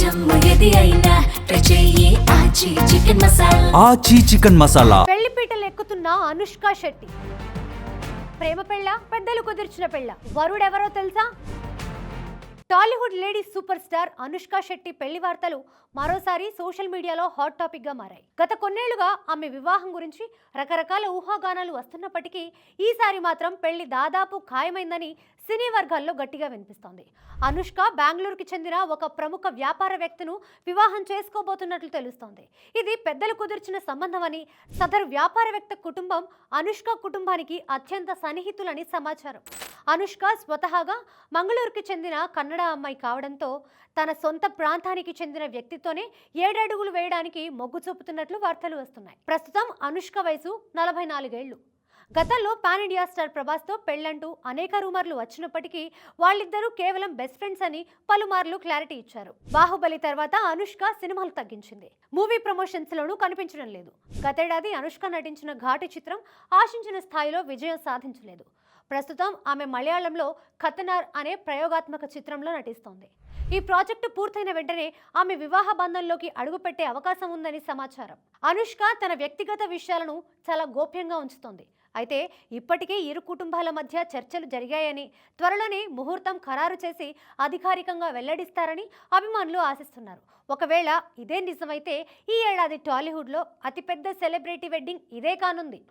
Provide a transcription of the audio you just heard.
జమ్ము ఏది అయినా ట్రై చెయ్యి ఆచి చికెన్ మసాలా. ఆచి చికెన్ మసాలా. పెళ్లిపీటలు ఎక్కుతున్న అనుష్క శెట్టి. ప్రేమ పెళ్ళ, పెద్దలు కుదిర్చిన పెళ్ళ, వరుడెవరో తెలుసా? Tollywood lady super star Anushka Shetty పెళ్లి వార్తలు మరోసారి సోషల్ మీడియాలో హాట్ టాపిక్ గా మారాయి. గత కొన్నేళ్లుగా ఆమె వివాహం గురించి రకరకాల ఊహాగానాలు వస్తున్నప్పటికీ ఈసారి మాత్రం పెళ్లి దాదాపు ఖాయమైందని సినీ వర్గాల్లో గట్టిగా వినిపిస్తోంది. అనుష్క బెంగళూరుకి చెందిన ఒక ప్రముఖ వ్యాపారవేత్తను వివాహం చేసుకోబోతున్నట్లు తెలుస్తోంది. ఇది పెద్దలు కుదిర్చిన సంబంధమని, సదరు వ్యాపారవేత్త కుటుంబం అనుష్క కుటుంబానికి అత్యంత సన్నిహితులని సమాచారం. అనుష్క స్వతహాగా మంగళూరుకి చెందిన కన్నడ అమ్మాయి కావడంతో తన సొంత ప్రాంతానికి చెందిన వ్యక్తితోనే 7 అడుగులు వేయడానికి మొగ్గు చూపుతున్నట్లు వార్తలు వస్తున్నాయి. ప్రస్తుతం అనుష్క వయసు 44 ఏళ్లు. గతంలో పాన్ ఇండియా స్టార్ ప్రభాస్తో పెళ్లంటూ అనేక రూమర్లు వచ్చినప్పటికీ వాళ్ళిద్దరూ కేవలం బెస్ట్ ఫ్రెండ్స్ అని పలుమార్లు క్లారిటీ ఇచ్చారు. బాహుబలి తర్వాత అనుష్క సినిమాలు తగ్గించింది. మూవీ ప్రమోషన్స్ లోనూ కనిపించడం లేదు. గతేడాది అనుష్క నటించిన ఘాటి చిత్రం ఆశించిన స్థాయిలో విజయం సాధించలేదు. ప్రస్తుతం ఆమె మలయాళంలో ఖతనార్ అనే ప్రయోగాత్మక చిత్రంలో నటిస్తోంది. ఈ ప్రాజెక్టు పూర్తయిన వెంటనే ఆమె వివాహ బంధంలోకి అడుగుపెట్టే అవకాశం ఉందని సమాచారం. అనుష్క తన వ్యక్తిగత విషయాలను చాలా గోప్యంగా ఉంచుతోంది. అయితే ఇప్పటికే ఇరు కుటుంబాల మధ్య చర్చలు జరిగాయని, త్వరలోనే ముహూర్తం ఖరారు చేసి అధికారికంగా వెల్లడిస్తారని అభిమానులు ఆశిస్తున్నారు. ఒకవేళ ఇదే నిజమైతే ఈ ఏడాది టాలీవుడ్లో అతిపెద్ద సెలబ్రిటీ వెడ్డింగ్ ఇదే కానుంది.